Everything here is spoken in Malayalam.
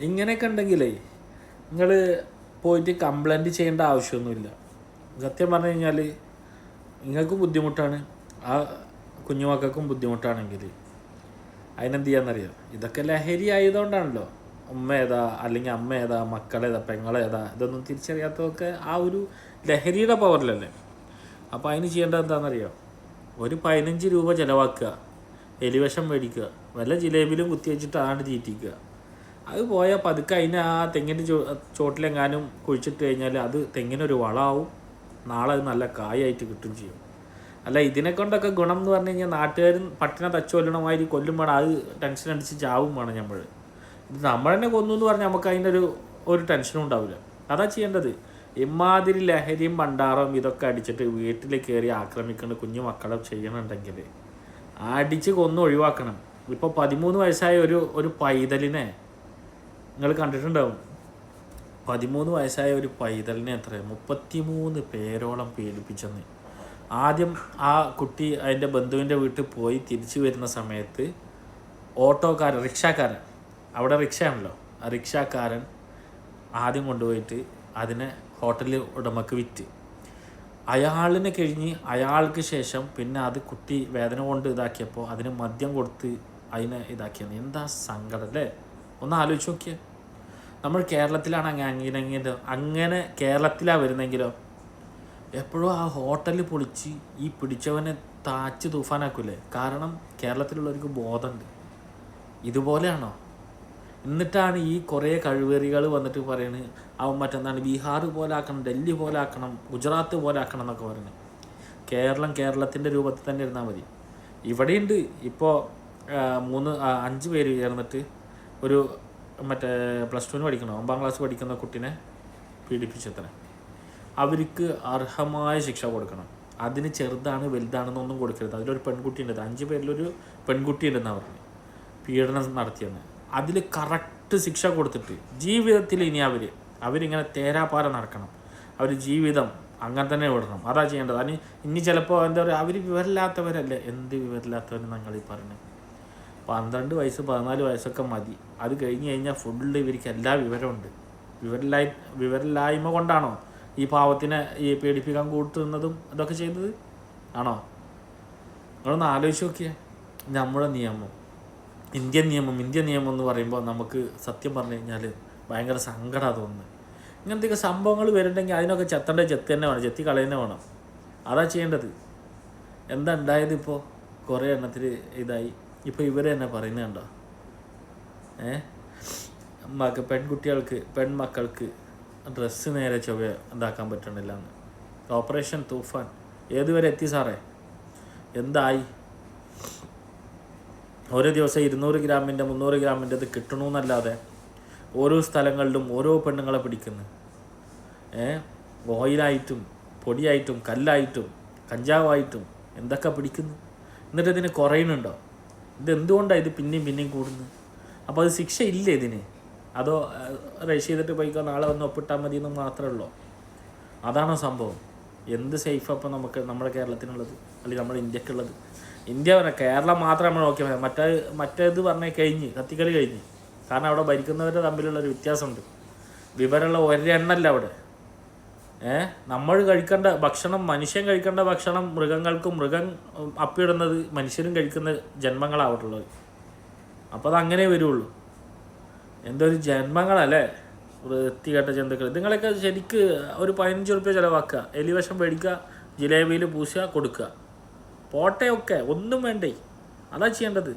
ഇങ്ങനെയൊക്കെ ഉണ്ടെങ്കിലേ നിങ്ങൾ പോയിട്ട് കംപ്ലൈൻറ്റ് ചെയ്യേണ്ട ആവശ്യമൊന്നുമില്ല. സത്യം പറഞ്ഞു കഴിഞ്ഞാൽ നിങ്ങൾക്കും ബുദ്ധിമുട്ടാണ്, ആ കുഞ്ഞുമക്കൾക്കും ബുദ്ധിമുട്ടാണെങ്കിൽ അതിനെന്ത് ചെയ്യാന്നറിയാം. ഇതൊക്കെ ലഹരി ആയതുകൊണ്ടാണല്ലോ. ഉമ്മ ഏതാ അല്ലെങ്കിൽ അമ്മ ഏതാ മക്കളേതാ പെങ്ങളേതാ ഇതൊന്നും തിരിച്ചറിയാത്തതൊക്കെ ആ ഒരു ലഹരിയുടെ പവറിലല്ലേ. അപ്പോൾ അതിന് ചെയ്യേണ്ടത് എന്താണെന്നറിയാം. ഒരു 15 രൂപ ചിലവാക്കുക, എലിവിഷം മേടിക്കുക, വല്ല ജിലേബിയിലും കുത്തി വെച്ചിട്ട് ആണ്ട് തീറ്റിക്കുക. അത് പോയാൽ പതുക്കെ അതിന് ആ തെങ്ങിൻ്റെ ചോട്ടിലെങ്ങാനും കുഴിച്ചിട്ട് കഴിഞ്ഞാൽ അത് തെങ്ങിനൊരു വളമാവും, നാളെ അത് നല്ല കായായിട്ട് കിട്ടും ചെയ്യും. അല്ല ഇതിനെ കൊണ്ടൊക്കെ ഗുണം എന്ന് പറഞ്ഞു കഴിഞ്ഞാൽ നാട്ടുകാരും പട്ടിണ തച്ചു കൊല്ലണമാതിരി കൊല്ലും വേണം, അത് ടെൻഷൻ അടിച്ച് ചാവും വേണം നമ്മൾ. ഇത് നമ്മൾ തന്നെ കൊന്നു എന്ന് പറഞ്ഞാൽ നമുക്ക് അതിൻ്റെ ഒരു ടെൻഷനും ഉണ്ടാവില്ല. അതാ ചെയ്യേണ്ടത്. ഇമാതിരി ലഹരിയും ഭണ്ഡാരവും ഇതൊക്കെ അടിച്ചിട്ട് വീട്ടിൽ കയറി ആക്രമിക്കുന്ന കുഞ്ഞു മക്കളെ ചെയ്യണമെന്നുണ്ടെങ്കിൽ അടിച്ച് കൊന്ന് ഒഴിവാക്കണം. ഇപ്പോൾ 13 വയസ്സായ ഒരു പൈതലിനെ നിങ്ങൾ കണ്ടിട്ടുണ്ടാവും. 13 വയസ്സായ ഒരു പൈതലിനെ 33 പേരോളം പീഡിപ്പിച്ചെന്ന്. ആദ്യം ആ കുട്ടി അതിൻ്റെ ബന്ധുവിൻ്റെ വീട്ടിൽ പോയി തിരിച്ചു വരുന്ന സമയത്ത് റിക്ഷാക്കാരൻ, അവിടെ റിക്ഷയാണല്ലോ, ആ റിക്ഷാക്കാരൻ ആദ്യം കൊണ്ടുപോയിട്ട് അതിനെ ഹോട്ടൽ ഉടമക്ക് വിറ്റ്. അയാളിനെ കഴിഞ്ഞ് അയാൾക്ക് ശേഷം പിന്നെ അത് കുട്ടി വേദന കൊണ്ട് ഇതാക്കിയപ്പോൾ അതിന് മദ്യം കൊടുത്ത് അതിനെ ഇതാക്കിയത്. എന്താ സങ്കടം അല്ലേ? ഒന്ന് ആലോചിച്ച് നോക്കിയാൽ. നമ്മൾ കേരളത്തിലാണ് അങ്ങനെ കേരളത്തിലാണ് വരുന്നെങ്കിലോ എപ്പോഴും ആ ഹോട്ടലിൽ പൊളിച്ച് ഈ പിടിച്ചവനെ താച്ച് തൂഫാനാക്കൂലേ. കാരണം കേരളത്തിലുള്ളവർക്ക് ബോധമുണ്ട്. ഇതുപോലെയാണോ? എന്നിട്ടാണ് ഈ കുറേ കഴിവേറികൾ വന്നിട്ട് പറയുന്നത് അവൻ മറ്റെന്താണ് ബീഹാർ പോലെ ആക്കണം, ഡൽഹി പോലെ ആക്കണം, ഗുജറാത്ത് പോലെ ആക്കണം എന്നൊക്കെ പറയുന്നത്. കേരളത്തിൻ്റെ രൂപത്തിൽ തന്നെ ഇരുന്നാൽ മതി. ഇവിടെയുണ്ട് ഇപ്പോൾ 5 പേര് ചേർന്നിട്ട് ഒരു മറ്റേ +2 പഠിക്കണം 9ാം ക്ലാസ് പഠിക്കുന്ന കുട്ടീനെ പീഡിപ്പിച്ചത്ര. അവർക്ക് അർഹമായ ശിക്ഷ കൊടുക്കണം. അതിന് ചെറുതാണ് വലുതാണെന്നൊന്നും കൊടുക്കരുത്. അതിലൊരു പെൺകുട്ടി ഉണ്ട്, 5 പേരിലൊരു പെൺകുട്ടി ഉണ്ടെന്നാണ് പറഞ്ഞത് പീഡനം നടത്തിയെന്ന്. അതിൽ കറക്റ്റ് ശിക്ഷ കൊടുത്തിട്ട് ജീവിതത്തിൽ ഇനി അവരിങ്ങനെ തേരാപ്പാര നടക്കണം. അവർ ജീവിതം അങ്ങനെ തന്നെ വിടണം. അതാ ചെയ്യേണ്ടത്. അതിന് ഇനി ചിലപ്പോൾ എന്താ പറയുക, അവർ വിവരമില്ലാത്തവരല്ലേ. എന്ത് വിവരമില്ലാത്തവർ നിങ്ങൾ ഈ പറയുന്നത്? 12 വയസ്സ് 14 വയസ്സൊക്കെ മതി. അത് കഴിഞ്ഞ് കഴിഞ്ഞാൽ ഫുള്ള് ഇവർക്ക് എല്ലാ വിവരമുണ്ട്. വിവരമില്ലായ്മ കൊണ്ടാണോ ഈ പാവത്തിനെ ഈ പീഡിപ്പിക്കാൻ കൂട്ടുന്നതും ഇതൊക്കെ ചെയ്തത്? ആണോ? നിങ്ങളൊന്ന് ആലോചിച്ച് നോക്കിയേ. നമ്മുടെ നിയമം, ഇന്ത്യൻ നിയമം എന്ന് പറയുമ്പോൾ നമുക്ക് സത്യം പറഞ്ഞു കഴിഞ്ഞാൽ ഭയങ്കര സങ്കടമാണ് തോന്നുന്നത്. ഇങ്ങനത്തെയൊക്കെ സംഭവങ്ങൾ വരുന്നുണ്ടെങ്കിൽ അതിനൊക്കെ ചെത്തേണ്ട ചെത്ത് തന്നെ വേണം, ചെത്തി കളയുന്നേ വേണം. അതാ ചെയ്യേണ്ടത്. എന്താ ഉണ്ടായത്? ഇപ്പോൾ കുറേ എണ്ണത്തിൽ ഇതായി. ഇപ്പോൾ ഇവർ തന്നെ പറയുന്നത് കണ്ടോ, പെൺമക്കൾക്ക് ഡ്രസ്സ് നേരെ ചൊവ്വ എന്താക്കാൻ പറ്റണില്ല എന്ന്. ഓപ്പറേഷൻ തൂഫാൻ ഏതുവരെ എത്തി സാറേ? എന്തായി? ഓരോ ദിവസം 200 ഗ്രാമിൻ്റെ 300 ഗ്രാമിൻ്റെ ഇത് കിട്ടണമെന്നല്ലാതെ ഓരോ സ്ഥലങ്ങളിലും ഓരോ പെണ്ണുങ്ങളെ പിടിക്കുന്നു. ഓയിലായിട്ടും പൊടിയായിട്ടും കല്ലായിട്ടും കഞ്ചാവായിട്ടും എന്തൊക്കെ പിടിക്കുന്നു. എന്നിട്ട് ഇതിന് കുറയുന്നുണ്ടോ? ഇതെന്തുകൊണ്ടാണ് ഇത് പിന്നെയും കൂടുന്നത്? അപ്പോൾ അത് ശിക്ഷ ഇല്ലേ ഇതിന്? അതോ രജിസ്റ്റർ ചെയ്തിട്ട് പോയിക്കോ നാളെ വന്ന് ഒപ്പിട്ടാൽ മതി എന്ന് മാത്രമേ ഉള്ളൂ? അതാണോ സംഭവം? എന്ത് സേഫ് അപ്പോൾ നമ്മുടെ കേരളത്തിനുള്ളത് അല്ലെങ്കിൽ നമ്മുടെ ഇന്ത്യക്കുള്ളത്? ഇന്ത്യ പറഞ്ഞാൽ കേരളം മാത്രം നമ്മൾ നോക്കിയാൽ മതി. മറ്റേത് പറഞ്ഞാൽ കത്തിക്കളി കഴിഞ്ഞ്. കാരണം അവിടെ ഭരിക്കുന്നവരുടെ തമ്മിലുള്ളൊരു വ്യത്യാസമുണ്ട്. വിവരമുള്ള ഒരെണ്ണല്ല അവിടെ. നമ്മൾ കഴിക്കേണ്ട ഭക്ഷണം, മനുഷ്യൻ കഴിക്കേണ്ട ഭക്ഷണം മൃഗങ്ങൾക്കും, മൃഗം അപ്പിടുന്നത് മനുഷ്യരും കഴിക്കുന്ന ജന്മങ്ങളാവട്ടുള്ളത്. അപ്പോൾ അതങ്ങനെ വരുള്ളൂ. എന്തൊരു ജന്മങ്ങളല്ലേ വൃത്തികെട്ട ജന്തുക്കൾ. നിങ്ങളൊക്കെ ശരിക്ക് ഒരു 15 രൂപ ചിലവാക്കുക, എലിവിഷം മേടിക്കുക, ജിലേബിയിൽ പൂശുക, കൊടുക്കുക, പോട്ടെ. ഒക്കെ ഒന്നും വേണ്ടേ? അതാ ചെയ്യേണ്ടത്.